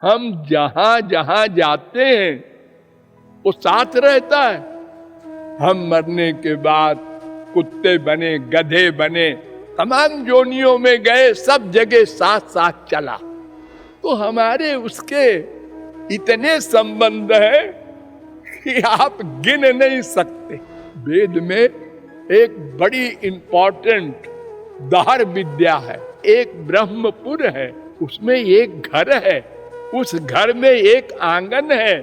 हम जहां जहां जाते हैं वो साथ रहता है। हम मरने के बाद कुत्ते बने, गधे बने, तमाम जोनियों में गए, सब जगह साथ साथ चला। तो हमारे उसके इतने संबंध है कि आप गिन नहीं सकते। वेद में एक बड़ी इंपॉर्टेंट दार विद्या है। एक ब्रह्मपुर है, उसमें एक घर है, उस घर में एक आंगन है,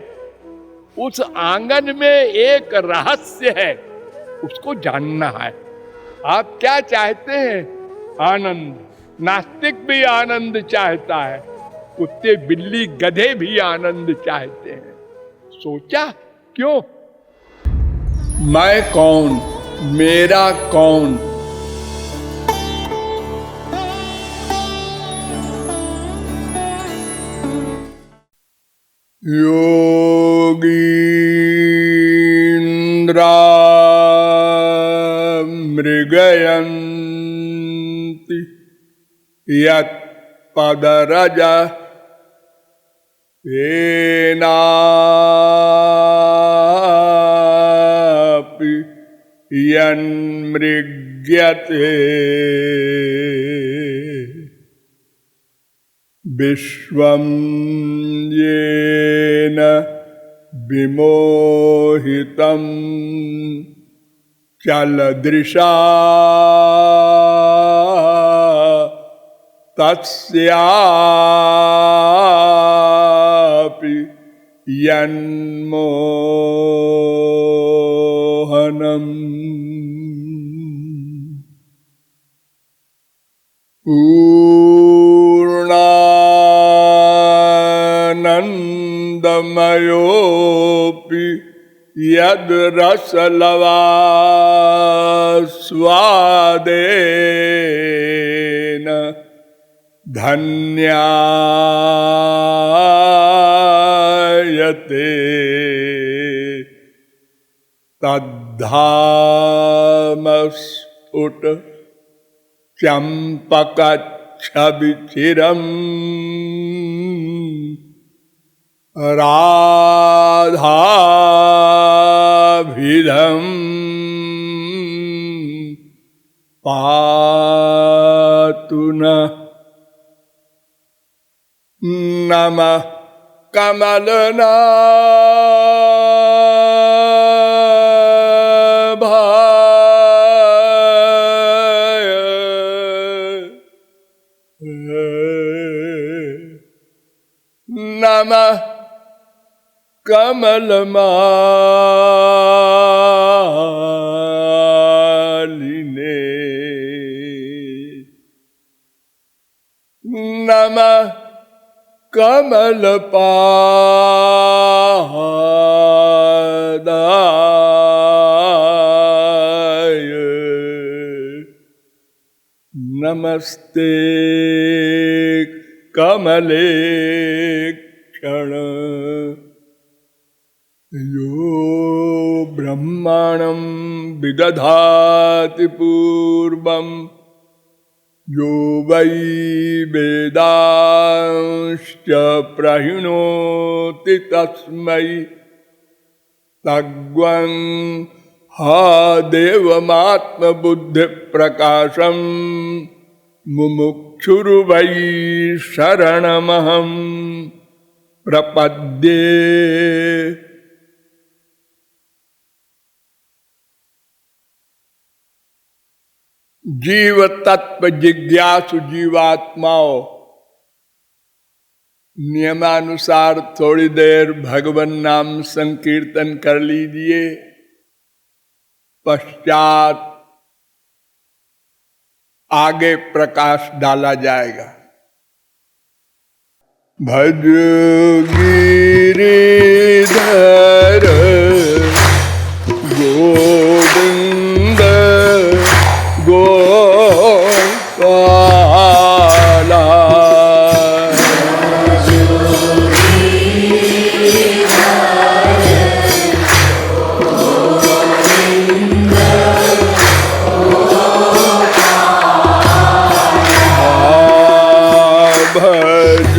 उस आंगन में एक रहस्य है, उसको जानना है। आप क्या चाहते हैं? आनंद। नास्तिक भी आनंद चाहता है, कुत्ते बिल्ली गधे भी आनंद चाहते हैं। सोचा क्यों? मैं कौन, मेरा कौन? योगीन्द्रा मृगयन्ति यत्पदरज येनापि यन्मृग्यते विश्वं येन विमोहितं चलदृशा तस्यापि यन्मोहनम् पूर्णानन्दमयोऽपि यद् रसलवास्वादेन धन्यायते तद्धामस्फुट चंपकच्छविचिरम् राधाभिधम् पातु नः। नमः कमलनाभाय नमः कमलमालिने नमः कमलपादाय नमस्ते कमलेक्षण। यो ब्रह्मणं विदधाति पूर्वं यो वै वेदांश्च प्रहिणोति तस्मै तद्वं हा देवमात्मबुद्धिप्रकाशं मुमुक्षुर्वै शरणमहं प्रपद्ये। जीव तत्व जिज्ञासु जीवात्माओं, नियमानुसार थोड़ी देर भगवान नाम संकीर्तन कर लीजिए। पश्चात आगे प्रकाश डाला जाएगा। भज गिरिधर गोविंद गोपाला भज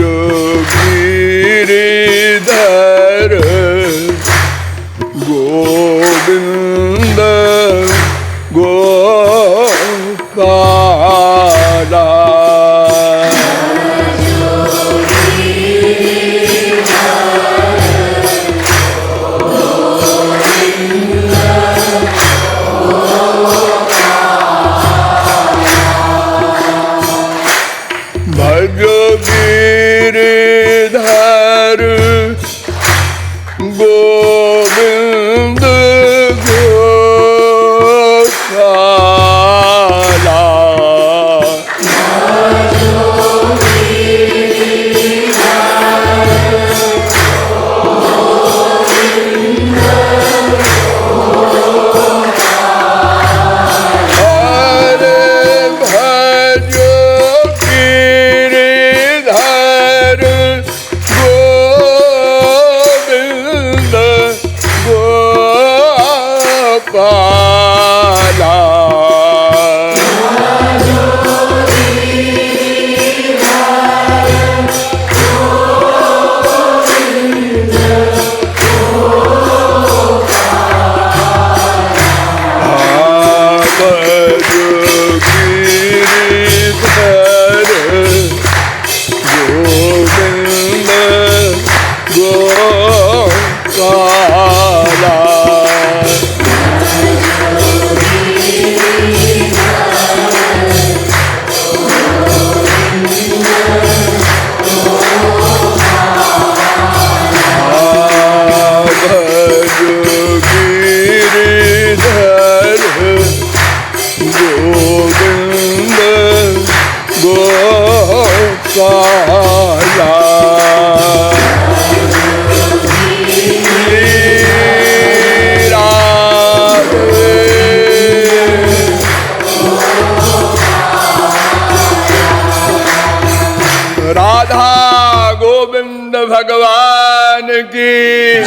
भगवान की।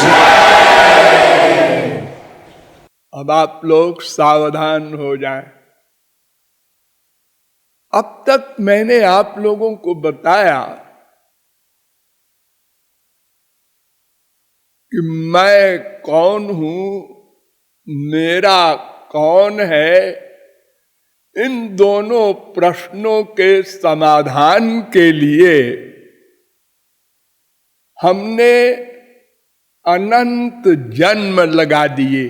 अब आप लोग सावधान हो जाएं। अब तक मैंने आप लोगों को बताया कि मैं कौन हूं, मेरा कौन है। इन दोनों प्रश्नों के समाधान के लिए हमने अनंत जन्म लगा दिए,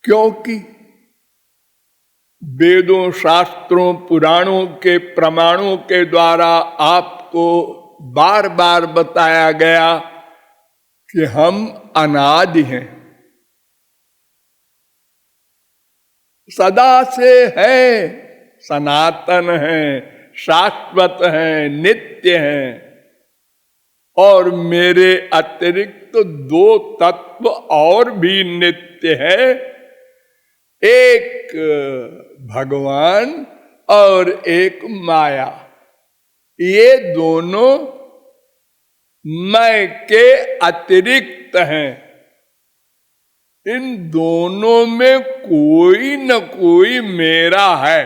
क्योंकि वेदों, शास्त्रों, पुराणों के प्रमाणों के द्वारा आपको बार बार बताया गया कि हम अनादि हैं, सदा से हैं, सनातन हैं, शाश्वत हैं, नित्य हैं। और मेरे अतिरिक्त दो तत्व और भी नित्य हैं, एक भगवान और एक माया। ये दोनों मैं के अतिरिक्त हैं। इन दोनों में कोई न कोई मेरा है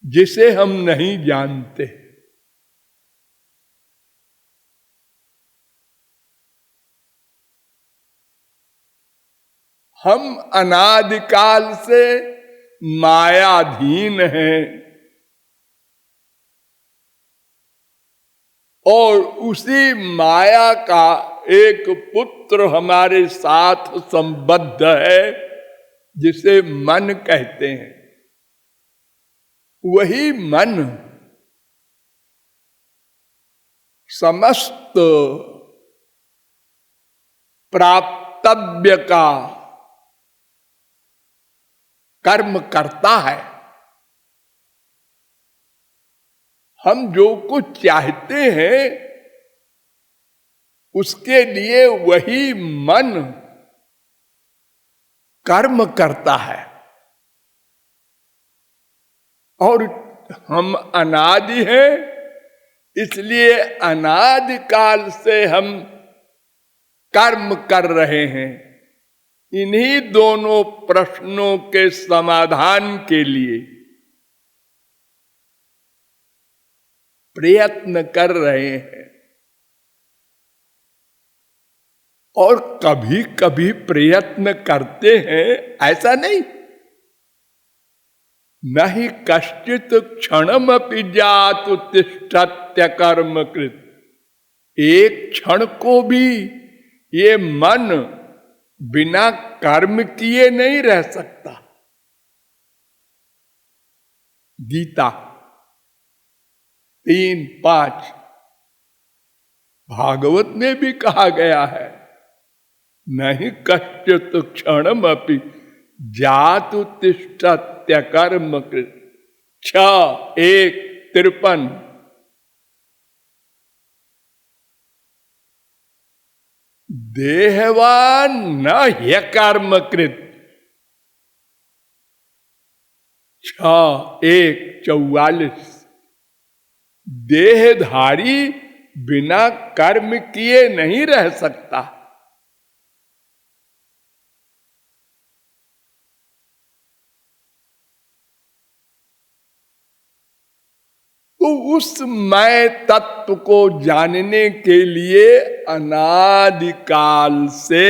जिसे हम नहीं जानते। हम अनादिकाल से मायाधीन हैं और उसी माया का एक पुत्र हमारे साथ संबद्ध है, जिसे मन कहते हैं। वही मन समस्त प्राप्तव्य का कर्म करता है। हम जो कुछ चाहते हैं उसके लिए वही मन कर्म करता है। और हम अनादि हैं, इसलिए अनादिकाल से हम कर्म कर रहे हैं। इन्हीं दोनों प्रश्नों के समाधान के लिए प्रयत्न कर रहे हैं। और कभी कभी प्रयत्न करते हैं, ऐसा नहीं। नहीं कश्चित क्षणमपि जातु तिष्ठत्य कर्म कृत। एक क्षण को भी ये मन बिना कर्म किए नहीं रह सकता। गीता 3:5 भागवत में भी कहा गया है, नहीं कश्चित क्षणमपि जातु तिष्ठत्य कर्म कृत। 6:1-53 देहवान न ह्यकर्म कृत। 6:1-44 देहधारी बिना कर्म किए नहीं रह सकता। तो उस मैं तत्व को जानने के लिए अनादिकाल से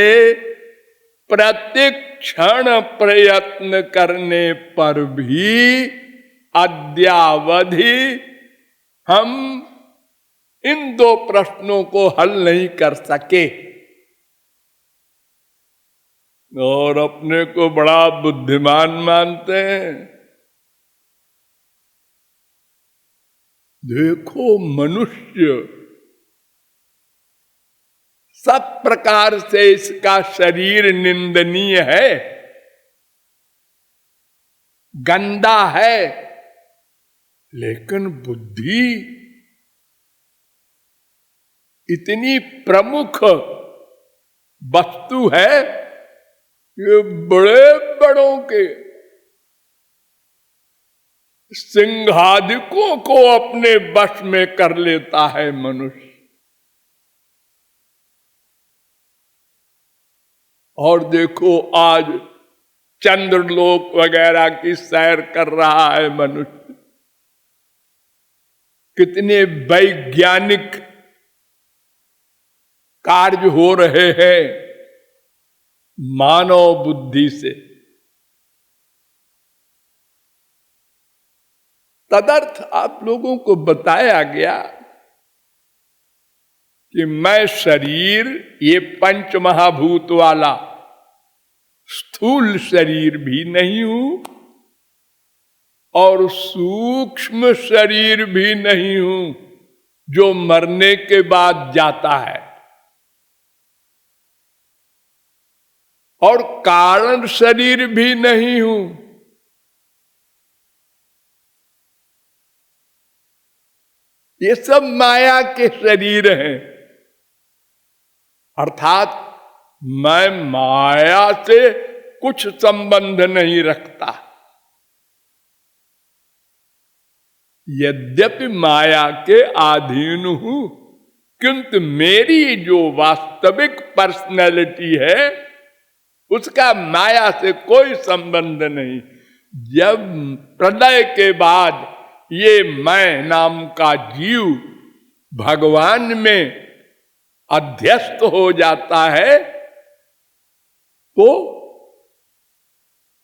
प्रतिक्षण प्रयत्न करने पर भी अद्यावधि हम इन दो प्रश्नों को हल नहीं कर सके। और अपने को बड़ा बुद्धिमान मानते हैं। देखो, मनुष्य सब प्रकार से इसका शरीर निंदनीय है, गंदा है, लेकिन बुद्धि इतनी प्रमुख वस्तु है, ये बड़े बड़ों के सिंहादिकों को अपने वश में कर लेता है मनुष्य। और देखो आज चंद्रलोक वगैरह की सैर कर रहा है मनुष्य। कितने वैज्ञानिक कार्य हो रहे हैं मानव बुद्धि से। तदर्थ आप लोगों को बताया गया कि मैं शरीर, ये पंच महाभूत वाला स्थूल शरीर भी नहीं हूं और सूक्ष्म शरीर भी नहीं हूं जो मरने के बाद जाता है, और कारण शरीर भी नहीं हूं। ये सब माया के शरीर हैं। अर्थात मैं माया से कुछ संबंध नहीं रखता। यद्यपि माया के अधीन हूं, किंतु मेरी जो वास्तविक पर्सनैलिटी है उसका माया से कोई संबंध नहीं। जब प्रलय के बाद ये मैं नाम का जीव भगवान में अध्यस्त हो जाता है तो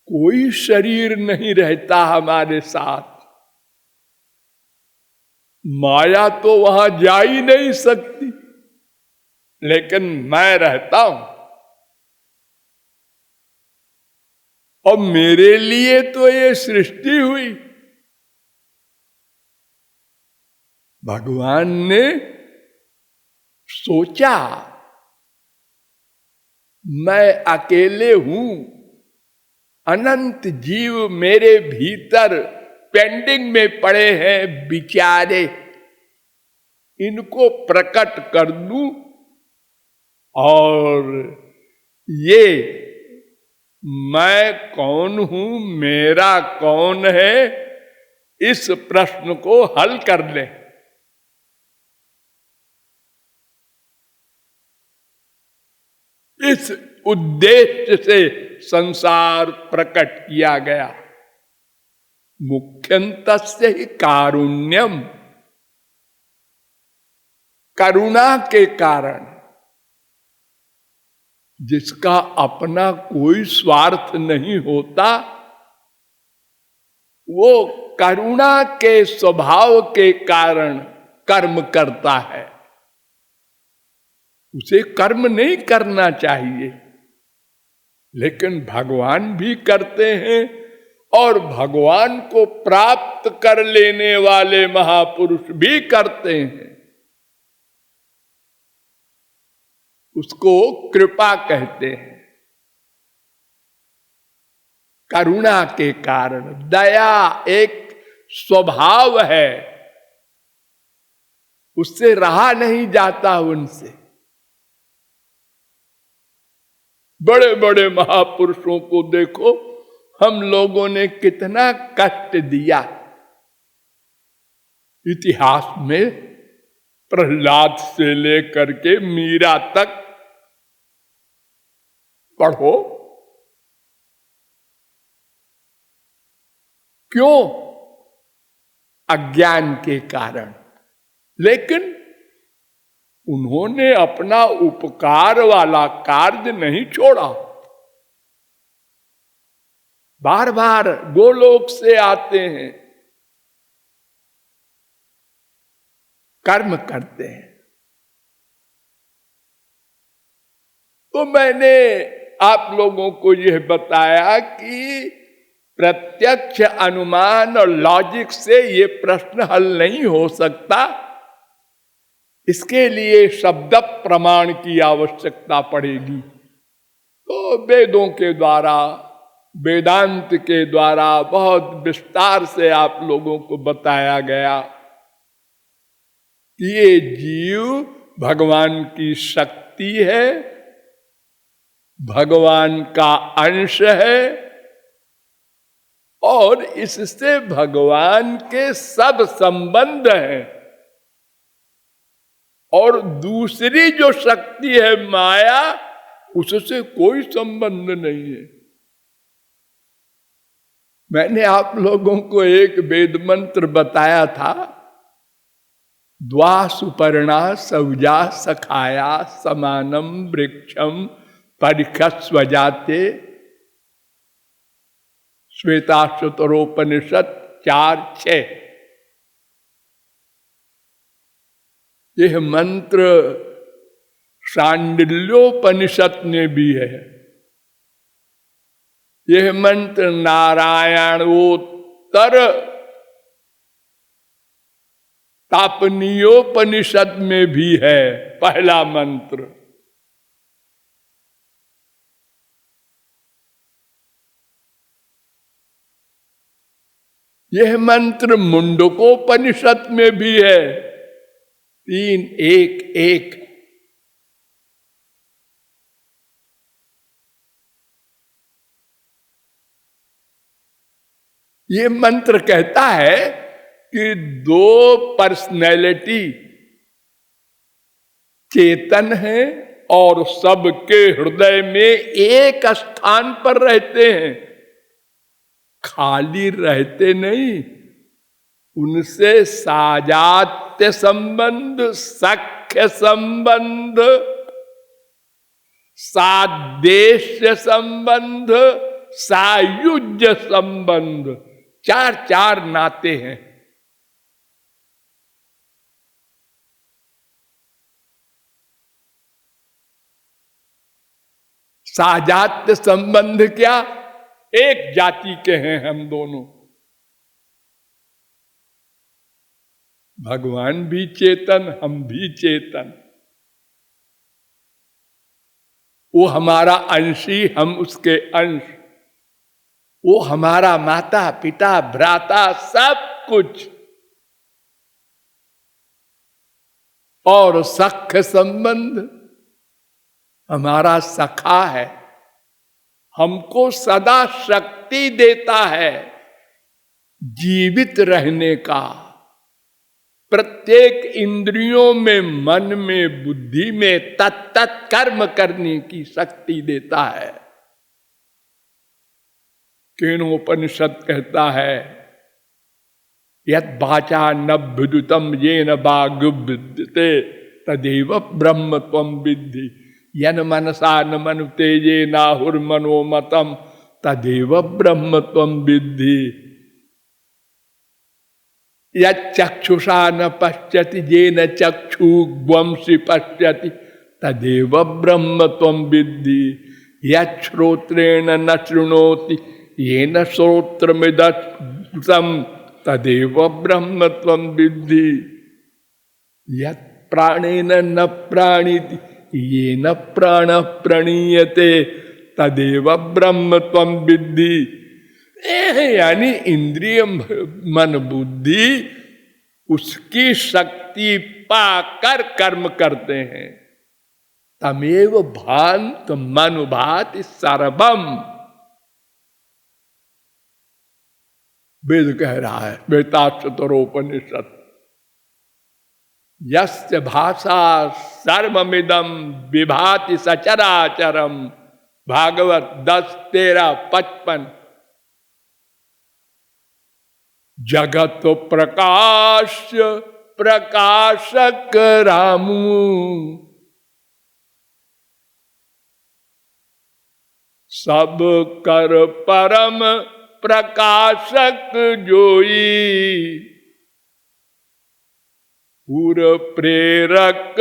कोई शरीर नहीं रहता हमारे साथ। माया तो वहां जा ही नहीं सकती, लेकिन मैं रहता हूं। और मेरे लिए तो ये सृष्टि हुई। भगवान ने सोचा मैं अकेले हूं, अनंत जीव मेरे भीतर पेंडिंग में पड़े हैं बिचारे, इनको प्रकट कर दूं और ये मैं कौन हूं, मेरा कौन है, इस प्रश्न को हल कर ले। इस उद्देश्य से संसार प्रकट किया गया। मुख्यंतस्य ही कारुण्यम, करुणा के कारण। जिसका अपना कोई स्वार्थ नहीं होता वो करुणा के स्वभाव के कारण कर्म करता है। उसे कर्म नहीं करना चाहिए, लेकिन भगवान भी करते हैं और भगवान को प्राप्त कर लेने वाले महापुरुष भी करते हैं। उसको कृपा कहते हैं। करुणा के कारण, दया एक स्वभाव है, उससे रहा नहीं जाता। उनसे बड़े बड़े महापुरुषों को देखो, हम लोगों ने कितना कष्ट दिया। इतिहास में प्रहलाद से लेकर के मीरा तक पढ़ो। क्यों? अज्ञान के कारण। लेकिन उन्होंने अपना उपकार वाला कार्य नहीं छोड़ा। बार बार गोलोक से आते हैं, कर्म करते हैं। तो मैंने आप लोगों को यह बताया कि प्रत्यक्ष अनुमान और लॉजिक से यह प्रश्न हल नहीं हो सकता। इसके लिए शब्द प्रमाण की आवश्यकता पड़ेगी। तो वेदों के द्वारा, वेदांत के द्वारा बहुत विस्तार से आप लोगों को बताया गया कि ये जीव भगवान की शक्ति है, भगवान का अंश है और इससे भगवान के सब संबंध हैं। और दूसरी जो शक्ति है माया, उससे कोई संबंध नहीं है। मैंने आप लोगों को एक वेद मंत्र बताया था, द्वा सुपर्णा सौजा सखाया समानम वृक्षम परिखस्वजाते, श्वेताश्वतरोपनिषद 4:6। यह मंत्र शांडिल्योपनिषद में भी है। यह मंत्र नारायणोत्तर तापनीयोपनिषद में भी है, पहला मंत्र। यह मंत्र मुंडकोपनिषद में भी है। 3:1:1। ये मंत्र कहता है कि दो पर्सनैलिटी चेतन है और सबके हृदय में एक स्थान पर रहते हैं, खाली रहते नहीं। उनसे साजात्य संबंध, सख्य संबंध, सादेश्य संबंध, सायुज्य संबंध, 4 नाते हैं। साजात्य संबंध क्या? एक जाति के हैं हम दोनों। भगवान भी चेतन, हम भी चेतन। वो हमारा अंशी, हम उसके अंश। वो हमारा माता पिता भ्राता सब कुछ। और सख्य संबंध हमारा सखा है, हमको सदा शक्ति देता है जीवित रहने का। प्रत्येक इंद्रियों में, मन में, बुद्धि में तत्त कर्म करने की शक्ति देता है। केनोपनिषद कहता है, यद वाचा नभ्युदितं येन वाग्विद्यते तदेव ब्रह्म त्वं विद्धि, यन मनसा न मनुतेजे नाहुर्मनोमतम तदेव ब्रह्म त्वं विद्धि, यक्षुषा न पश्यति येन चक्षुग्वंसि पश्यति तदेव ब्रह्म त्वं विद्धि, यश्रोत्रेण न शृणोति येन श्रोत्रमिदं तदेव ब्रह्म त्वं विद्धि, यत् प्राणेन न प्राणिति येन प्राणः प्रणीयते तदेव ब्रह्म त्वं विद्धि। यानी इंद्रिय मन बुद्धि उसकी शक्ति पाकर कर्म करते हैं। तमेव भान्त मनुभाति सर्वम, वेद कह रहा है, श्वेताश्वतरोपनिषद। यस्य भाषा सर्वमिदं विभाति सचराचरम, भागवत 10:13-55। जगत प्रकाश प्रकाशक रामू, सब कर परम प्रकाशक जोई, पूर प्रेरक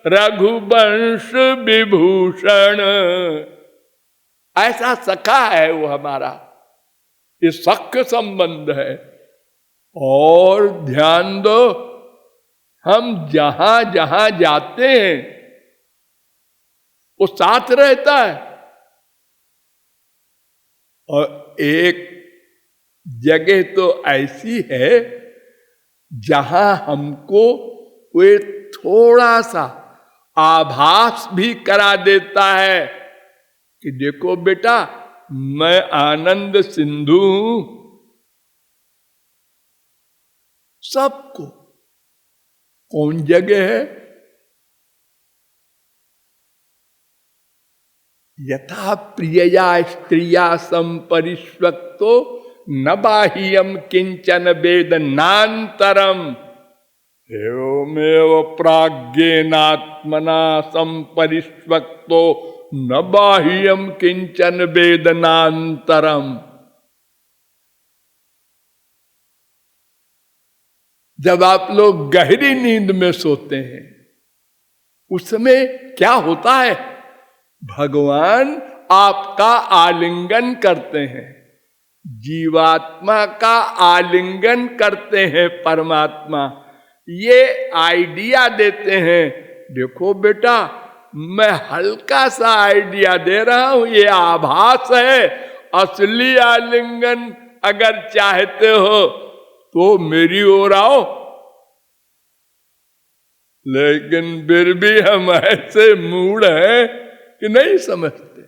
रघुवंश विभूषण। ऐसा सखा है वो हमारा, ये सख्य संबंध है। और ध्यान दो, हम जहां जहां जाते हैं वो साथ रहता है। और एक जगह तो ऐसी है जहां हमको वे थोड़ा सा आभास भी करा देता है कि देखो बेटा, मैं आनंद सिंधु हूं, सबको। कौन जगह है? यथा प्रियया स्त्रिया संपरिष्वक्तो न बाह्यम किंचन वेदनांतरम एवमेव प्राज्ञेनात्मना संपरिष्वक्तो न बाह्यम किंचन वेदनांतरम। जब आप लोग गहरी नींद में सोते हैं, उसमें क्या होता है? भगवान आपका आलिंगन करते हैं, जीवात्मा का आलिंगन करते हैं परमात्मा। ये आइडिया देते हैं, देखो बेटा मैं हल्का सा आइडिया दे रहा हूं, ये आभास है, असली आलिंगन अगर चाहते हो तो मेरी ओर आओ। लेकिन फिर भी हम ऐसे मूड हैं कि नहीं समझते।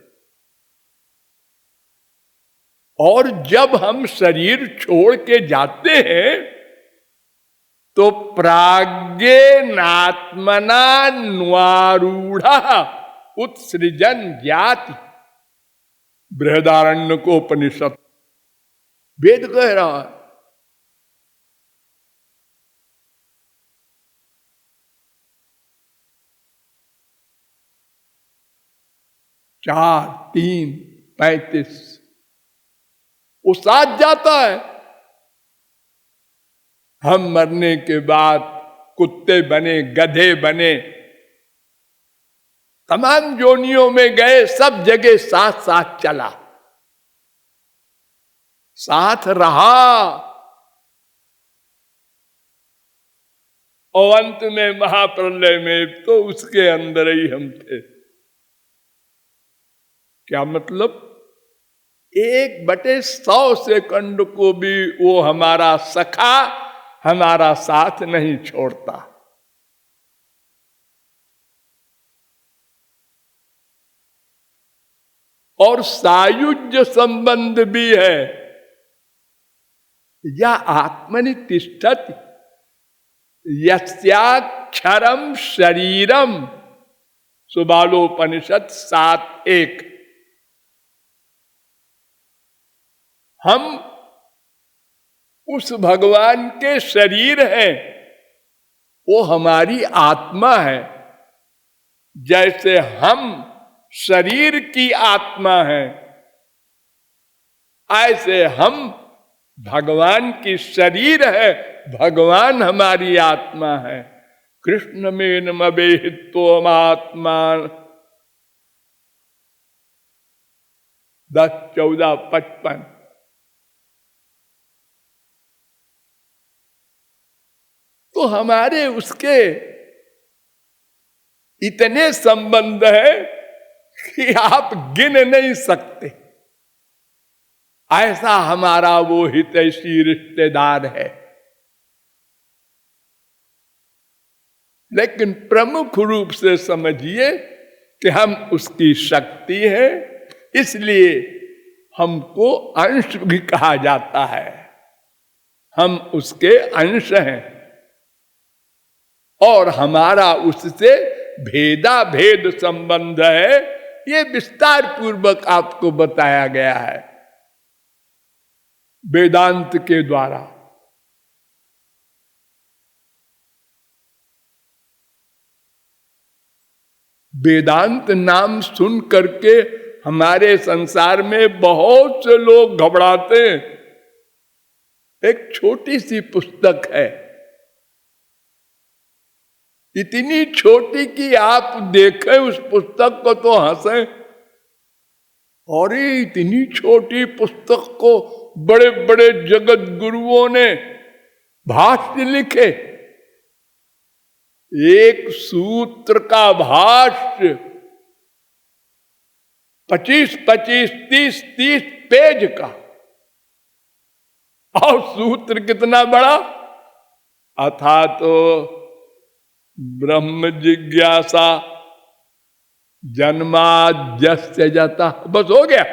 और जब हम शरीर छोड़ के जाते हैं तो प्राज्ञेनात्मना न्वारूढ़ा उत्सृजन ज्ञाति। बृहदारण्यकोपनिषद वेद कह रहा है। चार 3:35 वो साथ जाता है। हम मरने के बाद कुत्ते बने, गधे बने, तमाम जोनियों में गए, सब जगह साथ साथ चला, साथ रहा। और अंत में महाप्रलय में तो उसके अंदर ही हम थे। क्या मतलब? 1/100 सेकंड को भी वो हमारा सखा, हमारा साथ नहीं छोड़ता। और सायुज्य संबंध भी है। या आत्मनि तिष्ठति यस्याक्षरम शरीरम, सुबालोपनिषद 7:1। हम उस भगवान के शरीर हैं, वो हमारी आत्मा है। जैसे हम शरीर की आत्मा है, ऐसे हम भगवान की शरीर है, भगवान हमारी आत्मा है। कृष्ण में नमेहित्वमात्मा 10-14-55। तो हमारे उसके इतने संबंध है कि आप गिन नहीं सकते। ऐसा हमारा वो हितैषी रिश्तेदार है। लेकिन प्रमुख रूप से समझिए कि हम उसकी शक्ति है, इसलिए हमको अंश भी कहा जाता है। हम उसके अंश हैं और हमारा उससे भेदा भेद संबंध है। ये विस्तार पूर्वक आपको बताया गया है वेदांत के द्वारा। वेदांत नाम सुन करके हमारे संसार में बहुत से लोग घबराते हैं। एक छोटी सी पुस्तक है, इतनी छोटी कि आप देखें उस पुस्तक को तो हंसें। और इतनी छोटी पुस्तक को बड़े बड़े जगत गुरुओं ने भाष्य लिखे। एक सूत्र का भाष्य 25-25, 30-30 पेज का। और सूत्र कितना बड़ा? अथा तो ब्रह्म जिज्ञासा जन्माद्यस्य जाता, बस हो गया।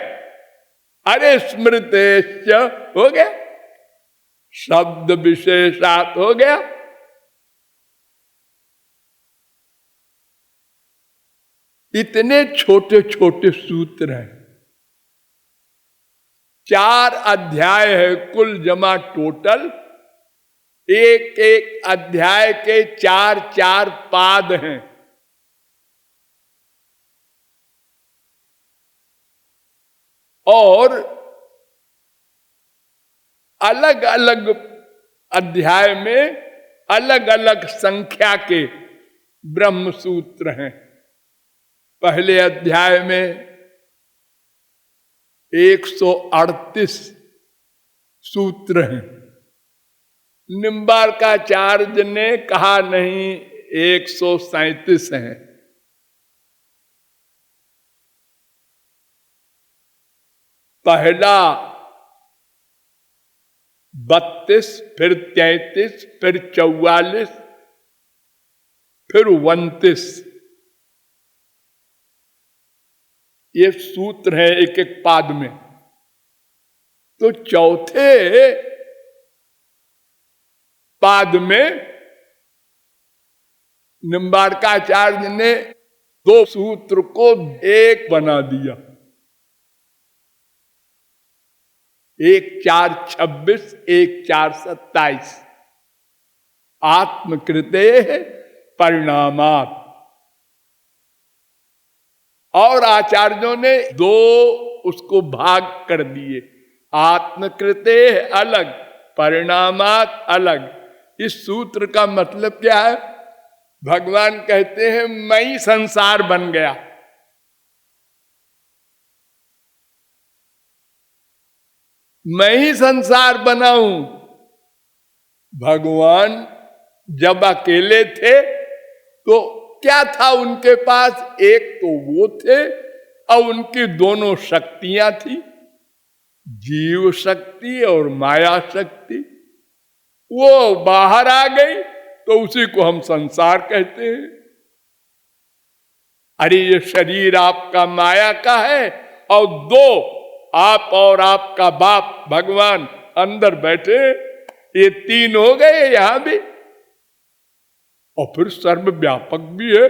अरे स्मृतेश्च हो गया। शब्द विशेषात हो गया। इतने छोटे छोटे सूत्र हैं, 4 अध्याय है कुल जमा टोटल। एक एक अध्याय के 4 पाद हैं। और अलग अलग अध्याय में अलग अलग संख्या के ब्रह्म सूत्र हैं। पहले अध्याय में 138 सूत्र हैं। निम्बार्काचार्य ने कहा नहीं 137 हैं। पहला 32, फिर 33, फिर 44, फिर 29। ये सूत्र है एक एक पाद में। तो चौथे पाद में निम्बार्काचार्य ने 2 सूत्र को एक बना दिया। 1,4,26, 1,4,27। आत्मकृते परिणामात्। और आचार्यों ने 2 उसको भाग कर दिए। आत्मकृते अलग, परिणामात् अलग। इस सूत्र का मतलब क्या है? भगवान कहते हैं मैं ही संसार बन गया। मैं ही संसार बना हूं। भगवान जब अकेले थे तो क्या था उनके पास? एक तो वो थे और उनकी दोनों शक्तियां थी, जीव शक्ति और माया शक्ति। वो बाहर आ गई तो उसी को हम संसार कहते हैं। अरे ये शरीर आपका माया का है और 2 आप और आपका बाप भगवान अंदर बैठे, ये 3 हो गए यहां भी। और फिर सर्वव्यापक भी है।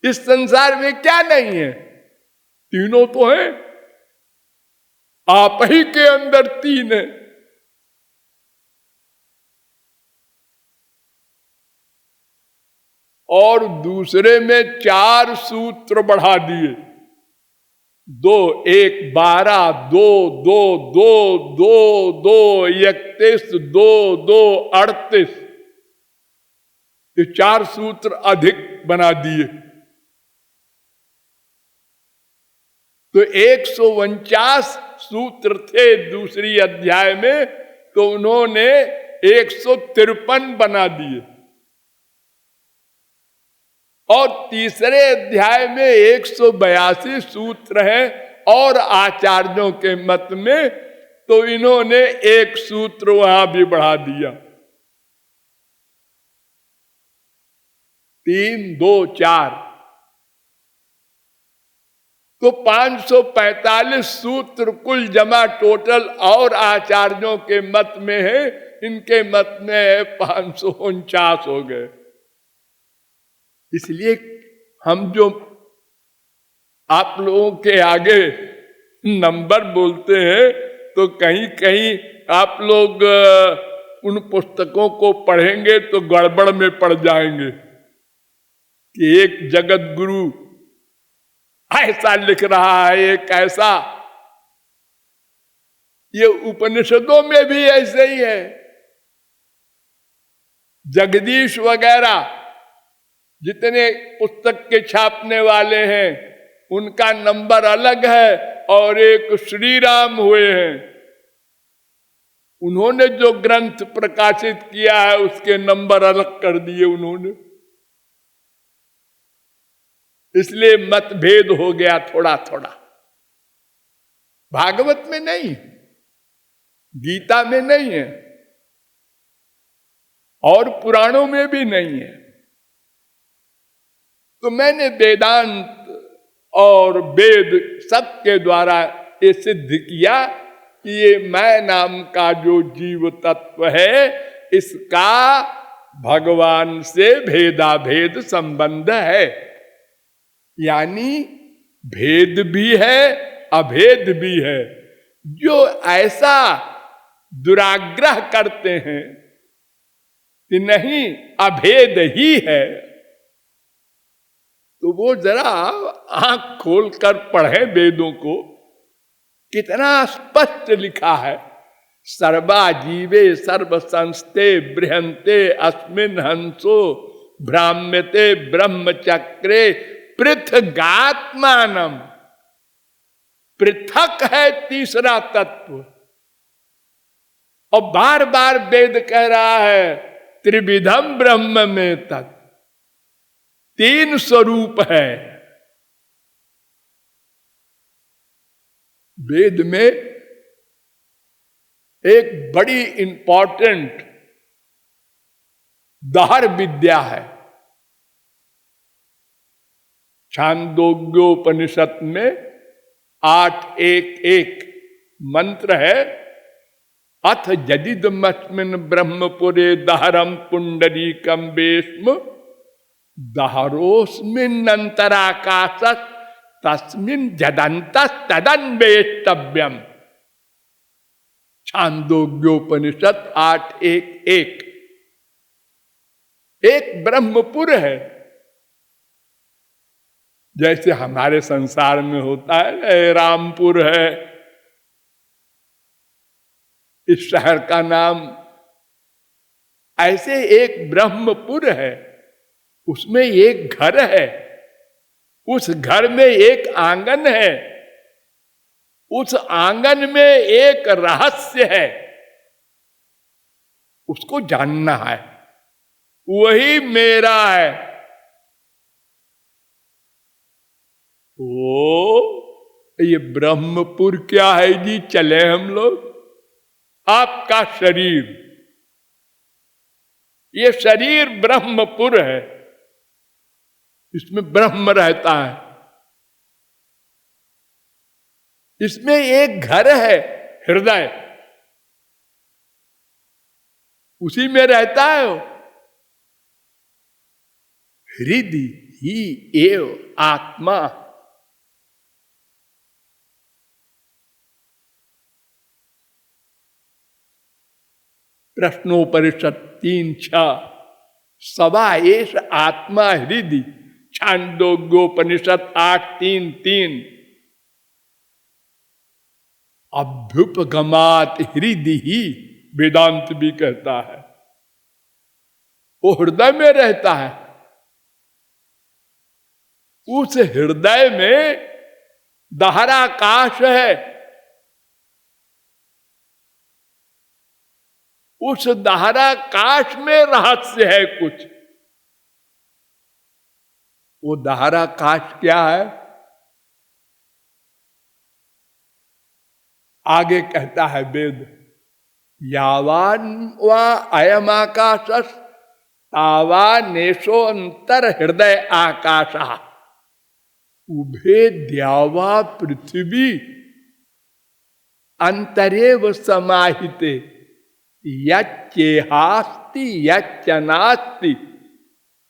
इस संसार में क्या नहीं है? तीनों तो है। आप ही के अंदर 3 है। और दूसरे में 4 सूत्र बढ़ा दिए। 2, 1, 12, 2, 2, 2, 2, 2, 31, 2, 2, 38। ये 4 सूत्र अधिक बना दिए। तो 149 सूत्र थे दूसरी अध्याय में, तो उन्होंने 153 बना दिए। और तीसरे अध्याय में 182 सूत्र हैं। और आचार्यों के मत में तो इन्होंने 1 सूत्र वहां भी बढ़ा दिया। 3, 2, 4 तो 545 सूत्र कुल जमा टोटल। और आचार्यों के मत में है, इनके मत में 549 हो गए। इसलिए हम जो आप लोगों के आगे नंबर बोलते हैं तो कहीं कहीं आप लोग उन पुस्तकों को पढ़ेंगे तो गड़बड़ में पड़ जाएंगे कि एक जगत गुरु ऐसा लिख रहा है, एक ऐसा। ये उपनिषदों में भी ऐसे ही है। जगदीश वगैरह जितने पुस्तक के छापने वाले हैं उनका नंबर अलग है, और एक श्री राम हुए हैं, उन्होंने जो ग्रंथ प्रकाशित किया है उसके नंबर अलग कर दिए उन्होंने। इसलिए मतभेद हो गया थोड़ा थोड़ा। भागवत में नहीं, गीता में नहीं है, और पुराणों में भी नहीं है। तो मैंने वेदांत और वेद सबके द्वारा ये सिद्ध किया कि ये मैं नाम का जो जीव तत्व है इसका भगवान से भेदाभेद संबंध है। यानी भेद भी है अभेद भी है। जो ऐसा दुराग्रह करते हैं कि नहीं अभेद ही है, तो वो जरा आंख खोलकर पढ़े वेदों को। कितना स्पष्ट लिखा है, सर्वा जीवे सर्व संस्ते बृहंते अस्मिन् हंसो भ्राम्यते ब्रह्मचक्रे पृथगात्मानम। पृथक है तीसरा तत्व, और बार बार वेद कह रहा है त्रिविधम ब्रह्म में तत्, तीन स्वरूप है। वेद में एक बड़ी इंपॉर्टेंट दहर विद्या है। छांदोग्योपनिषद में 8.1.1 मंत्र है, अथ जदिदमस्मिन् ब्रह्मपुरे दहरम पुंडरीकम वेश्म दहरोस्मिन् अंतराकाशस् तस्मिन् जदन्तस् तदन्वेष्टव्यम। छांदोग्योपनिषद 8.1.1। एक ब्रह्मपुर है, जैसे हमारे संसार में होता है रामपुर है, इस शहर का नाम, ऐसे एक ब्रह्मपुर है, उसमें एक घर है, उस घर में एक आंगन है, उस आंगन में एक रहस्य है, उसको जानना है, वही मेरा है। ओ ये ब्रह्मपुर क्या है जी? चले हम लोग। आपका शरीर, ये शरीर ब्रह्मपुर है, इसमें ब्रह्म रहता है। इसमें एक घर है हृदय, उसी में रहता है वो। हृदय ही एव आत्मा। प्रश्नोपनिषद 3:6 सवा एष आत्मा हृदय। छांदोग्योपनिषद 8:3-3 अभ्युपगमात हृदय ही, वेदांत भी कहता है वो हृदय में रहता है। उस हृदय में दहराकाश है, उस दहराकाश में रहस्य है कुछ। वो दहराकाश क्या है? आगे कहता है वेद, यावान वा अयम आकाशस् तावा नेशो अंतर हृदय आकाशः उभे द्यावा पृथ्वी अंतरेव समाहिते यच्चेहास्ति यच्च नास्ति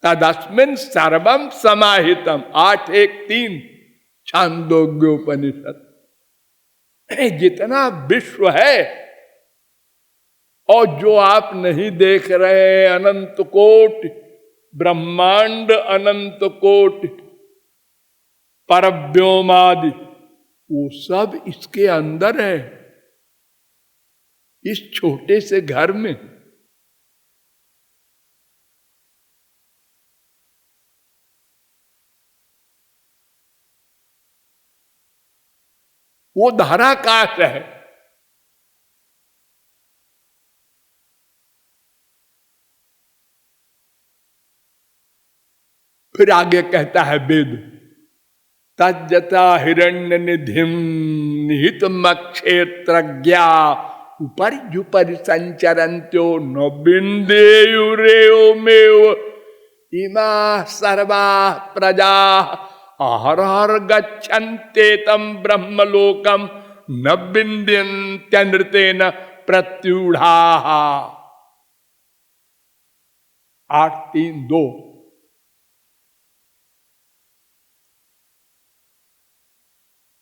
तदस्मिन् सर्वम समाहितम। 8.1.3 छांदोग्योपनिषद। जितना विश्व है और जो आप नहीं देख रहे, अनंत कोटि ब्रह्मांड, अनंत कोटि परव्योमादि, वो सब इसके अंदर है, इस छोटे से घर में। वो धाराकाश है। फिर आगे कहता है वेद, तज्जता हिरण्य निधिम निहित क्षेत्रज्ञा उपरि संचरन्त्यो न बिंदेयुरेव मेव इमा सर्वा प्रजा अहरहर गच्छन्ते तम ब्रह्मलोकम न बिंद्यन्त्यनृतेन प्रत्यूढ़ा। 8:3:2।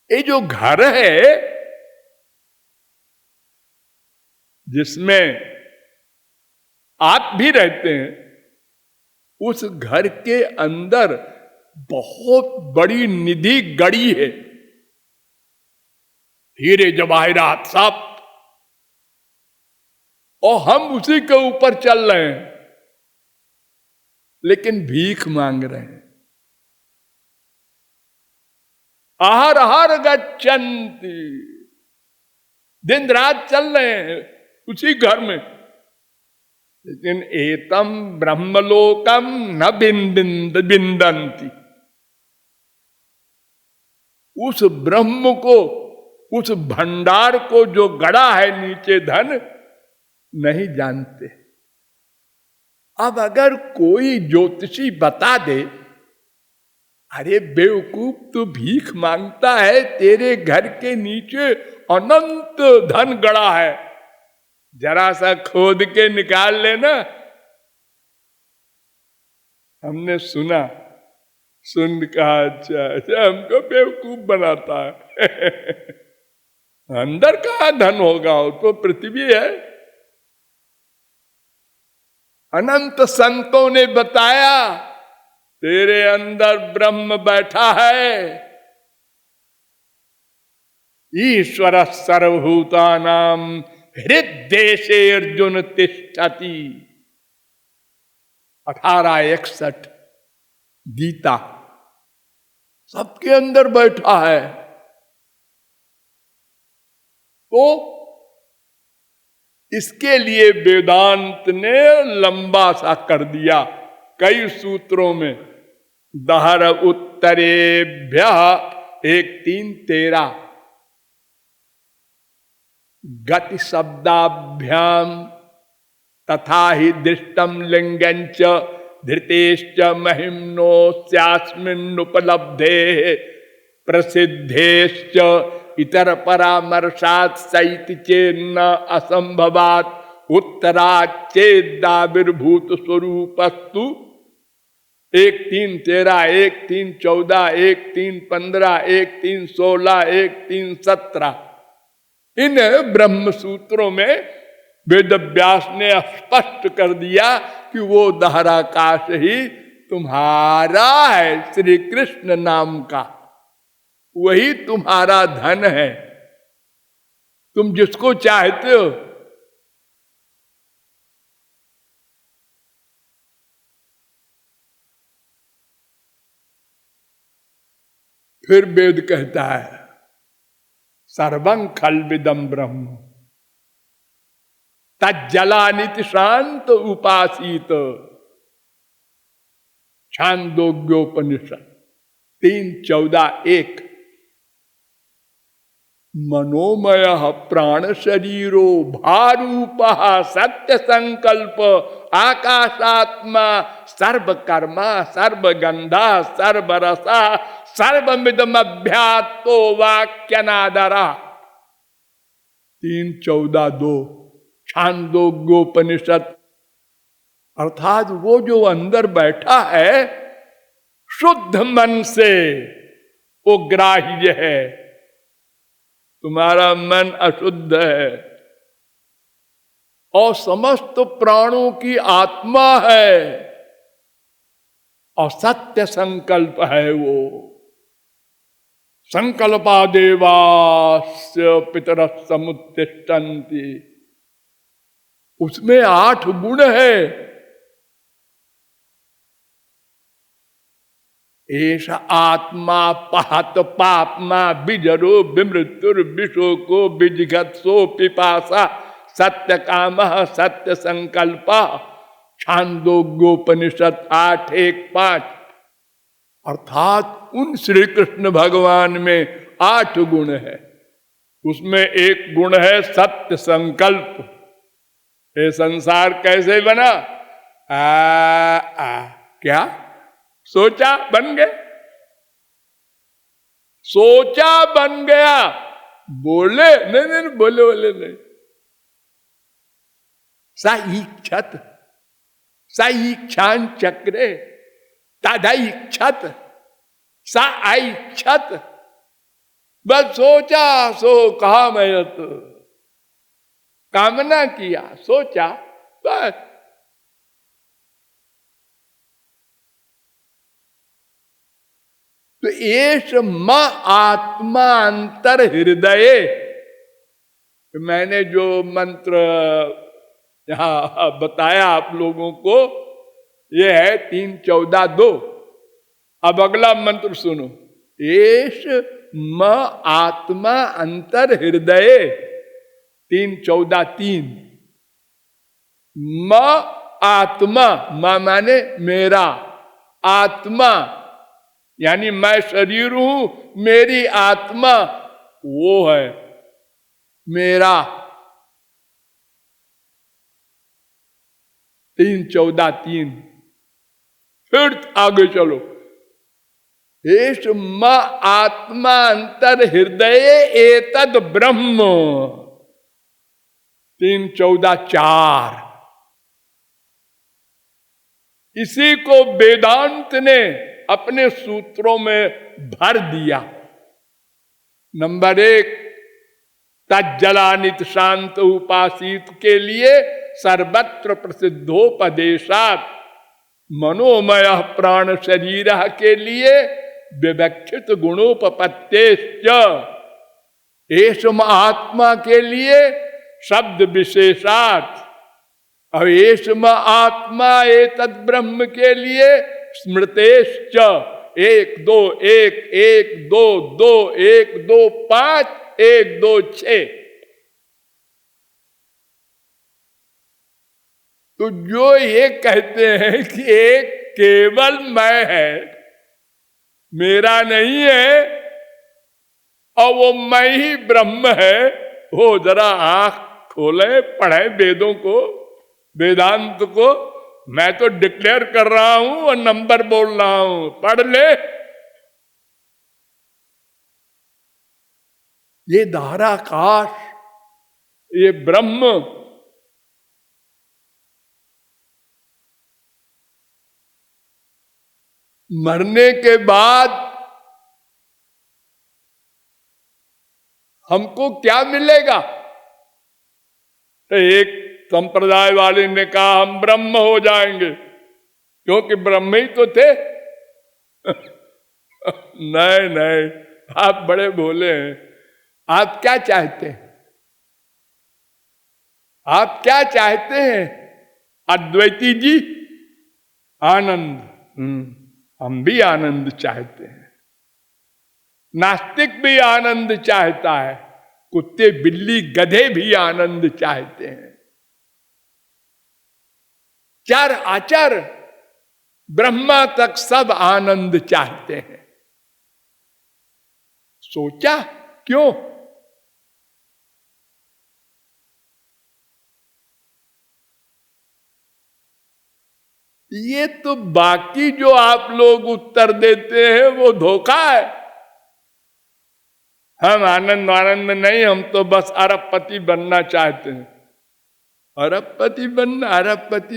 ये जो घर है जिसमें आप भी रहते हैं, उस घर के अंदर बहुत बड़ी निधि गड़ी है, हीरे जवाहिरात सब, और हम उसी के ऊपर चल रहे हैं, लेकिन भीख मांग रहे हैं। आहार आहार गच्छन्ति, दिन रात चल रहे हैं उसी घर में, लेकिन एतम ब्रह्मलोकम न बिंदन्ति। उस ब्रह्म को, उस भंडार को जो गड़ा है नीचे धन, नहीं जानते। अब अगर कोई ज्योतिषी बता दे, अरे बेवकूफ तू भीख मांगता है, तेरे घर के नीचे अनंत धन गड़ा है, जरा सा खोद के निकाल लेना। हमने सुना, सुन कहा अच्छा हमको बेवकूफ बनाता है। अंदर कहाँ धन होगा, वो तो पृथ्वी है। अनंत संतों ने बताया तेरे अंदर ब्रह्म बैठा है। ईश्वर सर्वभूतानां हृद्देशे अर्जुन तिष्ठति। 18:61 गीता। सबके अंदर बैठा है। तो इसके लिए वेदांत ने लंबा सा कर दिया कई सूत्रों में। दहर उत्तरेभ्य 1:3-13 गति शब्दाभ्याम तथा ही दृष्टम लिंगंच धृतेश्च महिम्नोस्यास्मिन्नुपलब्धे प्रसिद्धेश्च इतर परामर्शात् सैति चेन्न असंभवात् उत्तराच्चेदाविर्भूत स्वरूपस्तु। 1:3-13, 1:3-14, 1:3-15, 1:3-16, 1:3-17 इन ब्रह्म सूत्रों में वेद व्यास ने स्पष्ट कर दिया कि वो दहराकाश ही तुम्हारा है, श्री कृष्ण नाम का, वही तुम्हारा धन है, तुम जिसको चाहते हो। फिर वेद कहता है सर्वं खल्विदं ब्रह्म तज्जलानिति शांत उपासीत। छांदोग्योपनिषद 3:14-1। मनोमय प्राण शरीरो भारूप सत्य संकल्प आकाशात्मा सर्वकर्मा सर्वगंधा सर्वरसा सर्वमिदम अभ्यातो वाक्यनादरा। 3:14-2 छांदोग्योपनिषद। अर्थात वो जो अंदर बैठा है शुद्ध मन से, वो ग्राह्य है। तुम्हारा मन अशुद्ध है और समस्त प्राणों की आत्मा है और सत्य संकल्प है वो। संकल्पादेवास्य पितरः समुत्तिष्ठन्ति। उसमें 8 गुण है। एष आत्मा पहत पापमा बिजरो विमृत्युर विशोको विजिगत्सो पिपासा सत्य काम सत्य संकल्प। छांदोग्योपनिषद 8:1-5। अर्थात उन श्री कृष्ण भगवान में 8 गुण है। उसमें एक गुण है सत्य संकल्प। ये संसार कैसे बना? क्या सोचा बन गया, सोचा बन गया। बोले नहीं नहीं बोले बोले नहीं। सा इच्छत सा इच्छान चक्रे तदा इच्छत सा ऐच्छत। बस सोचा सो कहा मैं तो कामना किया सोचा बस। तो एष म आत्मा अंतर हृदय, मैंने जो मंत्र यहां बताया आप लोगों को, ये है 3:14-2। अब अगला मंत्र सुनो। एष म आत्मा अंतर हृदय 3:14-3। म आत्मा, म माने मेरा, आत्मा यानी मैं शरीर हूं, मेरी आत्मा वो है मेरा। 3:14-3। फिर आगे चलो। एष म आत्मा अंतर हृदय एतद ब्रह्म 3:14-4। इसी को वेदांत ने अपने सूत्रों में भर दिया। नंबर 1, तज्जलानित शांत उपासित के लिए सर्वत्र प्रसिद्धोपदेशात, मनोमय प्राण शरीर के लिए विवक्षित गुणोपपत्तेश्च, एषम आत्मा के लिए शब्द विशेषात, और एषम आत्मा एतद ब्रह्म के लिए स्मृतेश्च। 1 2 1 1 2 2 1 2 5 1 2 6। तो जो ये कहते हैं कि एक केवल मैं है, मेरा नहीं है, और वो मैं ही ब्रह्म है, वो जरा आंख खोले, पढ़े वेदों को, वेदांत को। मैं तो डिक्लेयर कर रहा हूं और नंबर बोल रहा हूं, पढ़ ले। ये धाराकाश, ये ब्रह्म मरने के बाद हमको क्या मिलेगा? तो एक संप्रदाय वाले ने कहा हम ब्रह्म हो जाएंगे, क्योंकि ब्रह्म ही तो थे। नहीं नहीं, आप बड़े भोले हैं। आप क्या चाहते हैं? आप क्या चाहते हैं अद्वैती जी? आनंद। हम भी आनंद चाहते हैं। नास्तिक भी आनंद चाहता है, कुत्ते बिल्ली गधे भी आनंद चाहते हैं। चर अचर ब्रह्मा तक सब आनंद चाहते हैं। सोचा क्यों? ये तो बाकी जो आप लोग उत्तर देते हैं वो धोखा है। हम आनंद आनंद नहीं, हम तो बस अरबपति बनना चाहते हैं। अरबपति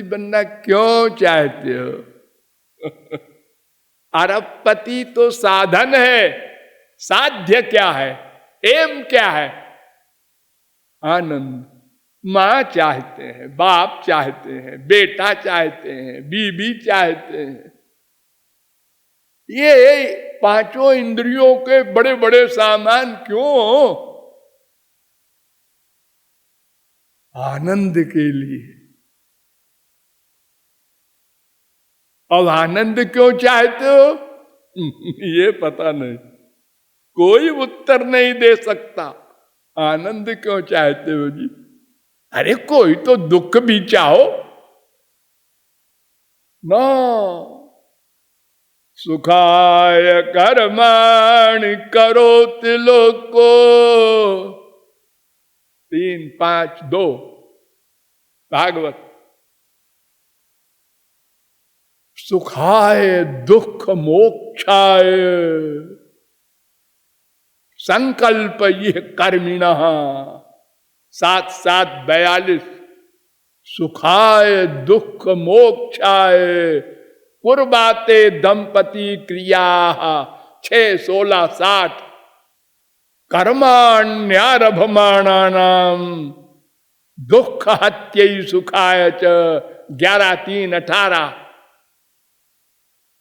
बनना क्यों चाहते हो? अरबपति तो साधन है, साध्य क्या है, एम क्या है? आनंद। मां चाहते हैं, बाप चाहते हैं, बेटा चाहते हैं, बीबी चाहते हैं। ये पांचों इंद्रियों के बड़े बड़े सामान क्यों? आनंद के लिए। अब आनंद क्यों चाहते हो? ये पता नहीं, कोई उत्तर नहीं दे सकता। आनंद क्यों चाहते हो जी? अरे कोई तो दुख भी चाहो ना। सुखाय कर्माणि करोति लोको 3:5-2 भागवत। सुखाय दुख मोक्षाय, संकल्प यह कर्मिणः 7-7-42 सुखाय दुख मोक्षाय कुर्बाते दंपति क्रिया 6-16-60 कर्माण्यरभमाणानाम दुख हत्यै सुखाय च 11-3-18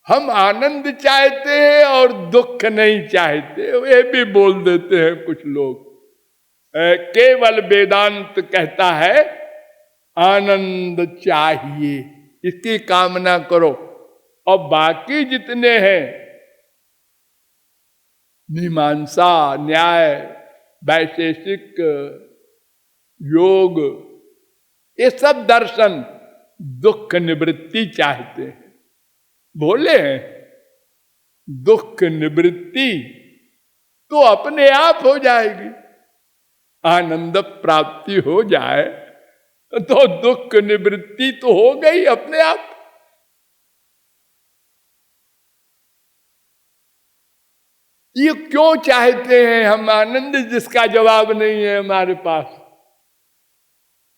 हम आनंद चाहते हैं और दुख नहीं चाहते, ये भी बोल देते हैं कुछ लोग। केवल वेदांत कहता है आनंद चाहिए, इसकी कामना करो, और बाकी जितने हैं मीमांसा, न्याय, वैशेषिक, योग, ये सब दर्शन दुख निवृत्ति चाहते हैं। बोले हैं दुख निवृत्ति तो अपने आप हो जाएगी, आनंद प्राप्ति हो जाए तो दुख निवृत्ति तो हो गई अपने आप। ये क्यों चाहते हैं हम आनंद, जिसका जवाब नहीं है हमारे पास,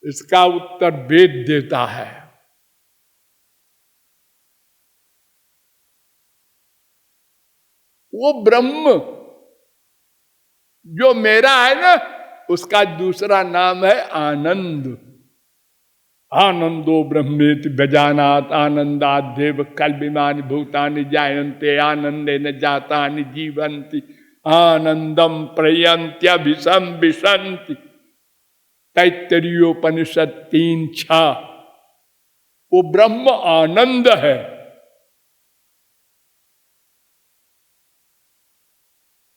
इसका उत्तर वेद देता है। वो ब्रह्म जो मेरा है ना, उसका दूसरा नाम है आनंद। आनंदो ब्रह्मेति व्यजानात् आनंदाद्येव कल्पिमानि भूतानि जायन्ते आनंदेन जातानि जीवन्ति आनंदम प्रयन्त्यभिसं विशन्ति। तैत्तरीयोपनिषद 3:6। वो ब्रह्म आनंद है।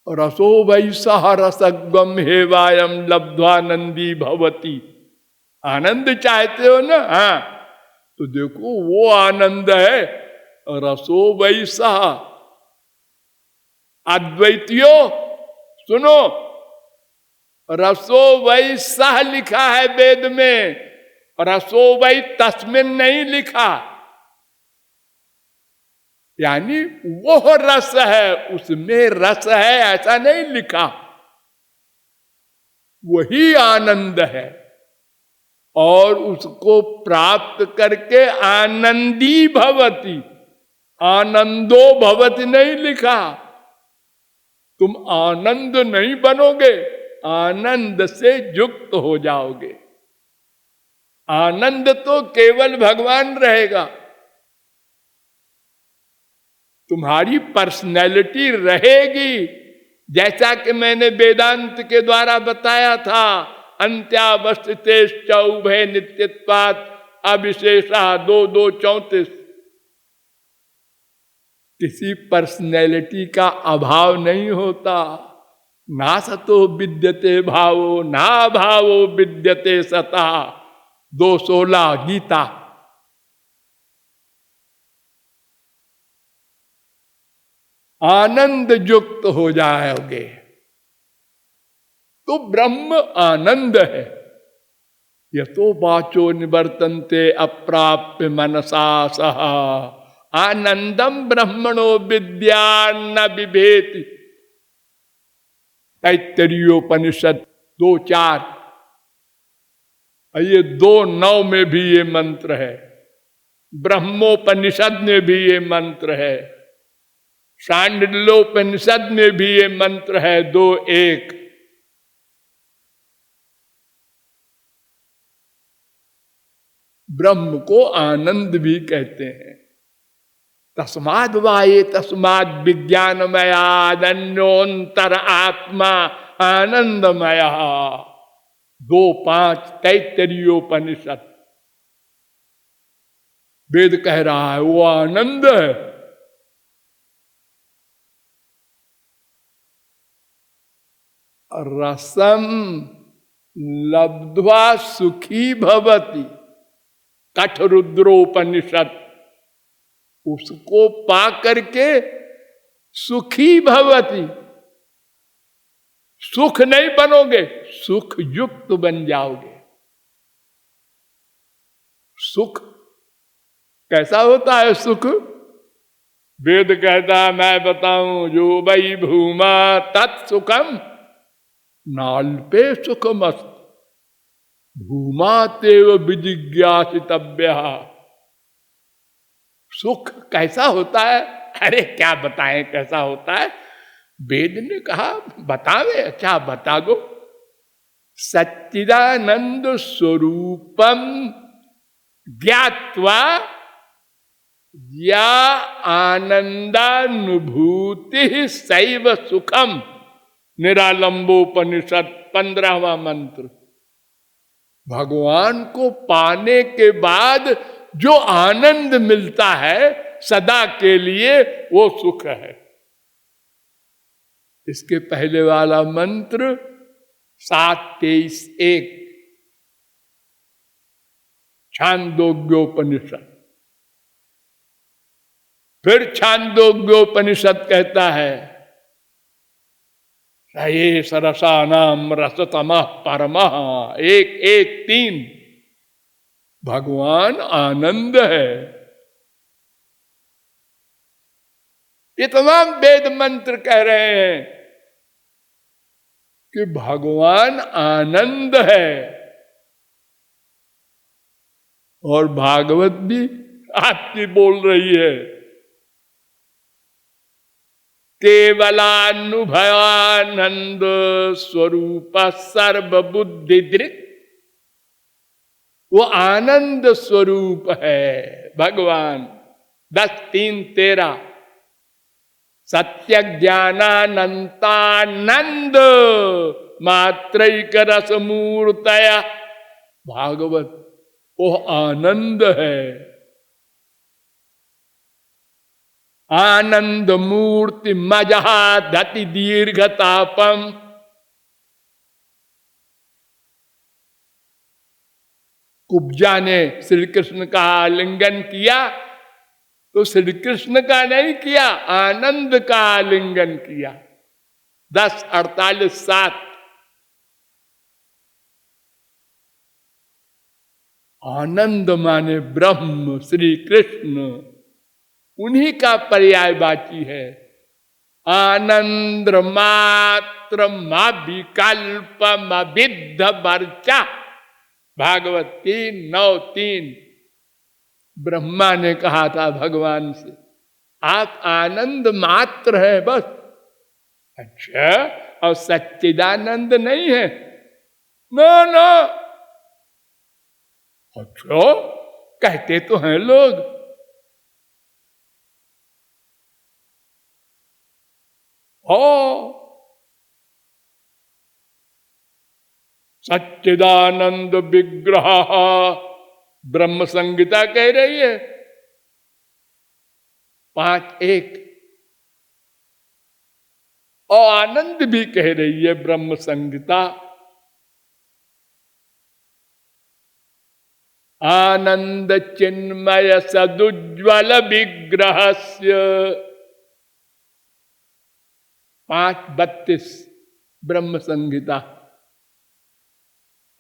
रसो वैसह रसगम हेवायम लब्ध्वानंदी भवति। आनंद चाहते हो ना, हाँ, तो देखो वो आनंद है रसो वैसह। अद्वैतियों सुनो, रसो वैसह लिखा है वेद में, रसो वै तस्मिन नहीं लिखा। यानी वो रस है, उसमें रस है ऐसा नहीं लिखा। वही आनंद है और उसको प्राप्त करके आनंदी भवति, आनंदो भवति नहीं लिखा। तुम आनंद नहीं बनोगे, आनंद से युक्त हो जाओगे। आनंद तो केवल भगवान रहेगा। तुम्हारी पर्सनैलिटी रहेगी, जैसा कि मैंने वेदांत के द्वारा बताया था। अंत्यावस्थितेश्च उभय नित्यत्वात् अविशेषा 2:2-34। किसी पर्सनैलिटी का अभाव नहीं होता। ना सतो विद्यते भावो ना भावो विद्यते सता 2:16 गीता। आनंद युक्त हो जाओगे तो ब्रह्म आनंद है। यतो वाचो निवर्तन्ते अप्राप्य मनसा सह आनंदम ब्रह्मणो विद्या न बिभेति। तैत्तरीयोपनिषद 2:4। ये 2:9 में भी ये मंत्र है, ब्रह्मोपनिषद में भी ये मंत्र है, शांडिल्योपनिषद में भी ये मंत्र है 2:1। ब्रह्म को आनंद भी कहते हैं। तस्माद् वाये तस्माद् विज्ञानमयादन्योन्तर आत्मा आनंदमया 2:5 तैत्तरीयोपनिषद। वेद कह रहा है वो आनंद है। रसम लब्ध्वा सुखी भवति कठरुद्रोपनिषद। उसको पा करके सुखी भवति। सुख नहीं बनोगे, सुख युक्त बन जाओगे। सुख कैसा होता है सुख? वेद कहता है मैं बताऊं, जो वै भूमा तत्सुखम नाल्पे सुखमस्त भूमातेव विजिज्ञासितव्य। सुख कैसा होता है? अरे क्या बताएं कैसा होता है। वेद ने कहा बतावे, अच्छा बता दो। सच्चिदानंद स्वरूपम ज्ञात्वा या आनंदानुभूति सैव सुखम। निरालंबोपनिषद 15वां मंत्र। भगवान को पाने के बाद जो आनंद मिलता है सदा के लिए, वो सुख है। इसके पहले वाला मंत्र 7:23:1 छांदोग्योपनिषद। फिर छांदोग्योपनिषद कहता है ये सरसानाम रसतमः परमः 1:1:3। भगवान आनंद है। ये तमाम वेद मंत्र कह रहे हैं कि भगवान आनंद है। और भागवत भी आपकी बोल रही है केवलानुभवानंद स्वरूप सर्वबुद्धि दृक्। वो आनंद स्वरूप है भगवान। 10:3-13 सत्य ज्ञानानंतानंद मात्रैक रस मूर्तया। भागवत वो आनंद है। आनंद मूर्ति मजहा धति दीर्घतापम। कुब्जा ने श्री कृष्ण का आलिंगन किया तो श्री कृष्ण का नहीं किया, आनंद का आलिंगन किया। 10:48-7 आनंद माने ब्रह्म श्री कृष्ण, उन्हीं का पर्यायवाची है। आनंद मात्र विकल्प विद्ध वर्चा। भागवत 3:9-3। ब्रह्मा ने कहा था भगवान से आप आनंद मात्र है बस। अच्छा, और सच्चिदानंद नहीं है? ना ना। अच्छा, कहते तो हैं लोग। सच्चिदानंद विग्रह ब्रह्म संहिता कह रही है 5:1। और आनंद भी कह रही है ब्रह्म संहिता। आनंद चिन्मय सदुज्वल विग्रहस्य 5:32 ब्रह्म संहिता।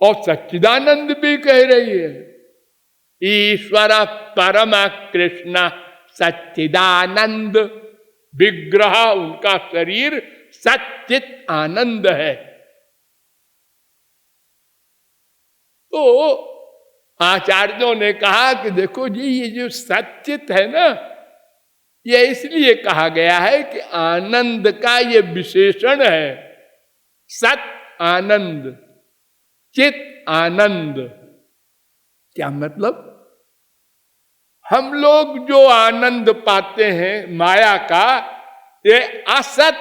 और सच्चिदानंद भी कह रही है ईश्वर परम कृष्ण सच्चिदानंद विग्रह। उनका शरीर सच्चित आनंद है। तो आचार्यों ने कहा कि देखो जी, ये जो सच्चित है ना, ये इसलिए कहा गया है कि आनंद का ये विशेषण है। सत आनंद, चित आनंद। क्या मतलब? हम लोग जो आनंद पाते हैं माया का, ये असत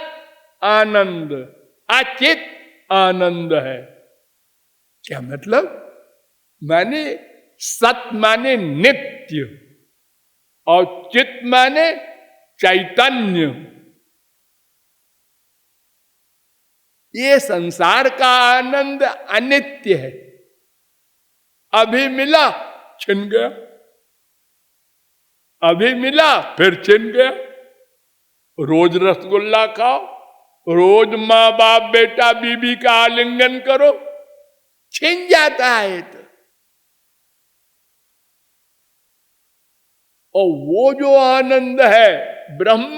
आनंद, अचित आनंद है। क्या मतलब? माने सत माने नित्य और चित माने चैतन्य। ये संसार का आनंद अनित्य है। अभी मिला छिन गया, अभी मिला फिर छिन गया। रोज रसगुल्ला खाओ, रोज माँ बाप बेटा बीबी का आलिंगन करो, छिन जाता है। तो और वो जो आनंद है ब्रह्म,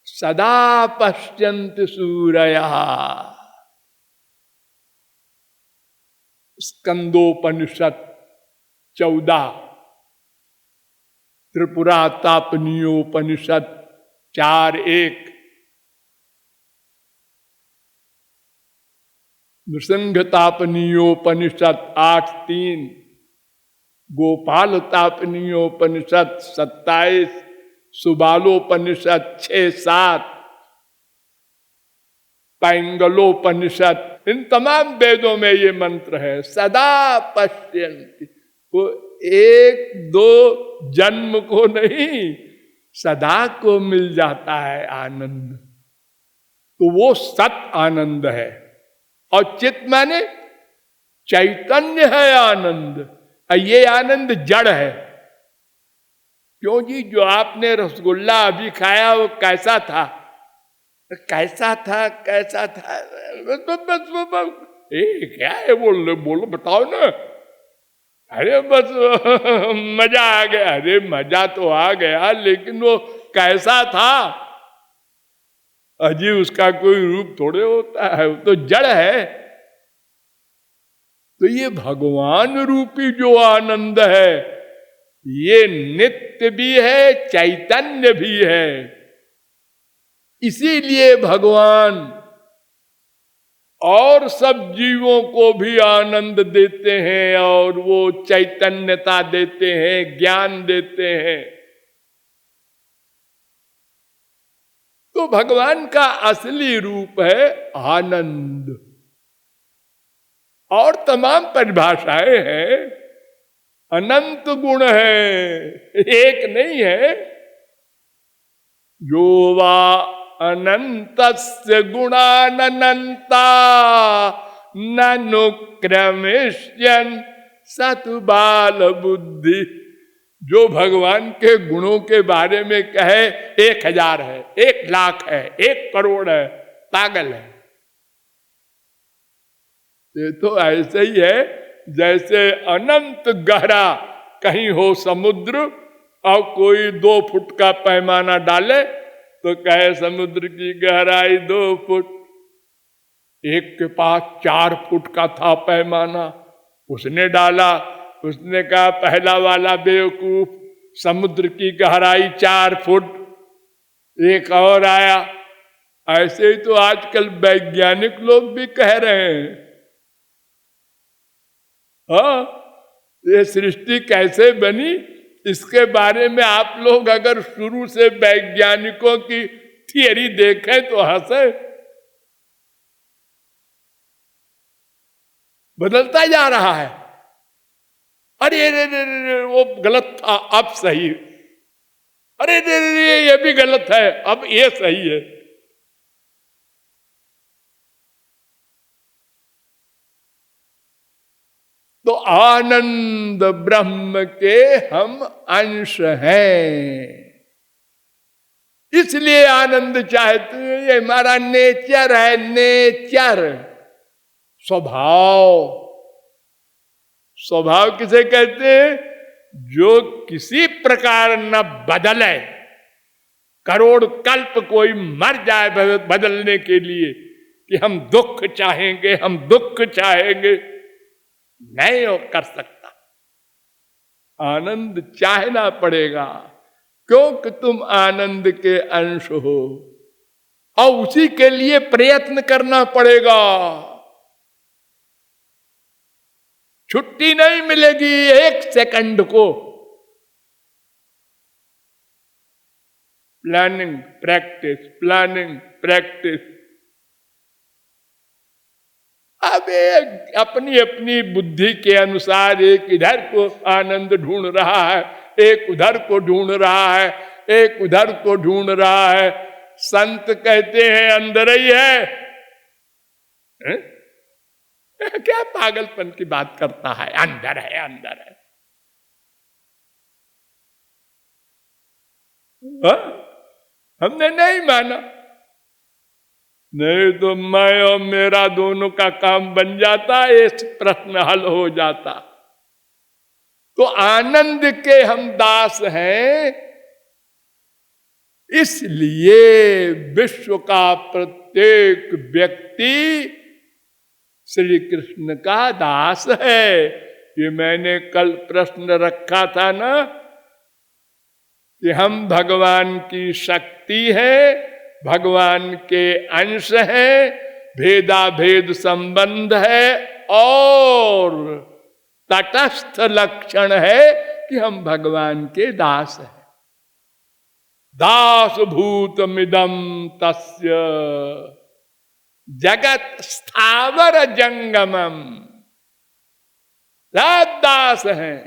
सदा पश्यन्त सूरया। स्कंदोपनिषद 14, त्रिपुरा तापनीयोपनिषद 4:1, नृसिंह तापनीयोपनिषद 8:3, गोपाल तापनीयोपनिषद 27, सुबालोपनिषद 6-7, पैंगलोपनिषद, इन तमाम वेदों में ये मंत्र है, सदा पश्यन्ति। वो एक दो जन्म को नहीं, सदा को मिल जाता है आनंद। तो वो सत आनंद है। और चित माने चैतन्य है आनंद। ये आनंद जड़ है। क्यों जी? जो आपने रसगुल्ला अभी खाया वो कैसा था? कैसा था? कैसा था? क्या है? बोलो बताओ ना। अरे बस मजा आ गया। अरे मजा तो आ गया, लेकिन वो कैसा था? अजी उसका कोई रूप थोड़े होता है, वो तो जड़ है। तो ये भगवान रूपी जो आनंद है, ये नित्य भी है, चैतन्य भी है। इसीलिए भगवान और सब जीवों को भी आनंद देते हैं और वो चैतन्यता देते हैं, ज्ञान देते हैं। तो भगवान का असली रूप है आनंद। और तमाम परिभाषाएं हैं। अनंत गुण है, एक नहीं है। जो वा अनंतस्य गुणानंता ननुक्रमिष्यन् सतु बाल बुद्धि। जो भगवान के गुणों के बारे में कहे 1000 है, 1,00,000 है, 1 करोड़ है, पागल है। ये तो ऐसे ही है जैसे अनंत गहरा कहीं हो समुद्र और कोई 2 फुट का पैमाना डाले तो कहे समुद्र की गहराई 2 फुट। एक के पास 4 फुट का था पैमाना, उसने डाला, उसने कहा पहला वाला बेवकूफ, समुद्र की गहराई 4 फुट। एक और आया। ऐसे ही तो आजकल वैज्ञानिक लोग भी कह रहे हैं। हाँ, ये सृष्टि कैसे बनी, इसके बारे में आप लोग अगर शुरू से वैज्ञानिकों की थियरी देखें तो हंसे। बदलता जा रहा है। अरे रे रे रे, वो गलत था, अब सही। अरे रे रे, ये भी गलत है, अब ये सही है। तो आनंद ब्रह्म के हम अंश हैं, इसलिए आनंद चाहते हैं। ये हमारा नेचर है, नेचर, स्वभाव। स्वभाव किसे कहते हैं? जो किसी प्रकार न बदले। करोड़ कल्प कोई मर जाए बदलने के लिए कि हम दुख चाहेंगे, हम दुख चाहेंगे, नहीं वो कर सकता। आनंद चाहना पड़ेगा, क्योंकि तुम आनंद के अंश हो और उसी के लिए प्रयत्न करना पड़ेगा। छुट्टी नहीं मिलेगी 1 सेकंड को। Planning practice, planning practice. अब एक अपनी अपनी बुद्धि के अनुसार एक इधर को आनंद ढूंढ रहा है, एक उधर को ढूंढ रहा है, एक उधर को ढूंढ रहा है। संत कहते हैं अंदर ही है, हैं? क्या पागलपन की बात करता है? अंदर है, अंदर है। हा? हमने नहीं माना, नहीं तो मैं और मेरा दोनों का काम बन जाता, इस प्रश्न हल हो जाता। तो आनंद के हम दास हैं, इसलिए विश्व का प्रत्येक व्यक्ति श्री कृष्ण का दास है। ये मैंने कल प्रश्न रखा था ना कि हम भगवान की शक्ति है, भगवान के अंश है, भेदा भेद संबंध है और तटस्थ लक्षण है कि हम भगवान के दास हैं। दास भूत मिदम तस्य जगत स्थावर जंगमम। सब दास हैं।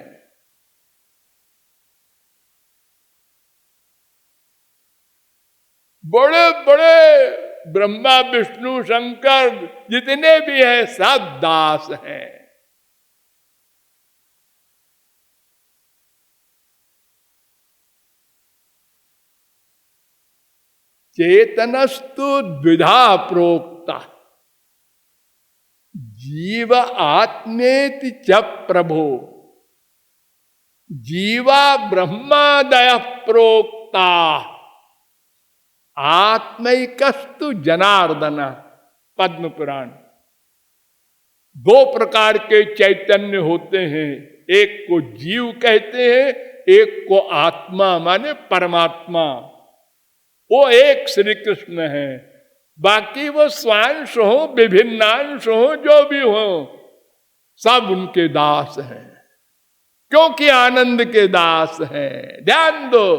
बड़े बड़े ब्रह्मा विष्णु शंकर जितने भी हैं सब दास हैं। चेतनस्तु द्विधा प्रोक्ता जीव आत्मेति च प्रभो जीवा ब्रह्मादय प्रोक्ता आत्मैकस्तु जनार्दन। पद्म पुराण। दो प्रकार के चैतन्य होते हैं, एक को जीव कहते हैं, एक को आत्मा माने परमात्मा। वो एक श्री कृष्ण है, बाकी वो स्वांश हो विभिन्नांश हो जो भी हो सब उनके दास हैं, क्योंकि आनंद के दास हैं। ध्यान दो,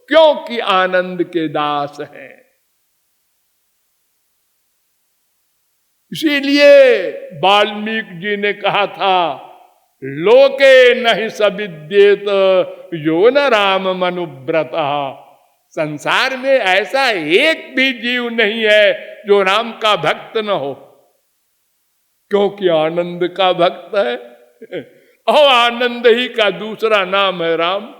क्योंकि आनंद के दास हैं। इसीलिए वाल्मीकि जी ने कहा था लोके नहीं सविद्येत यो न राम मनुव्रतः। संसार में ऐसा एक भी जीव नहीं है जो राम का भक्त न हो, क्योंकि आनंद का भक्त है और आनंद ही का दूसरा नाम है राम।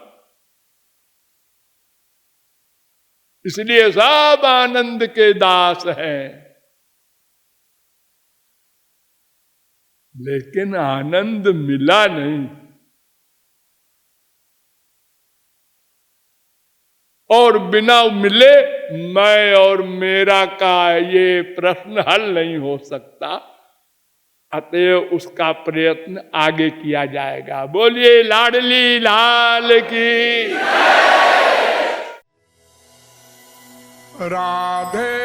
इसलिए सब आनंद के दास हैं। लेकिन आनंद मिला नहीं, और बिना मिले मैं और मेरा का ये प्रश्न हल नहीं हो सकता। अतएव उसका प्रयत्न आगे किया जाएगा। बोलिए लाडली लाल की। राधे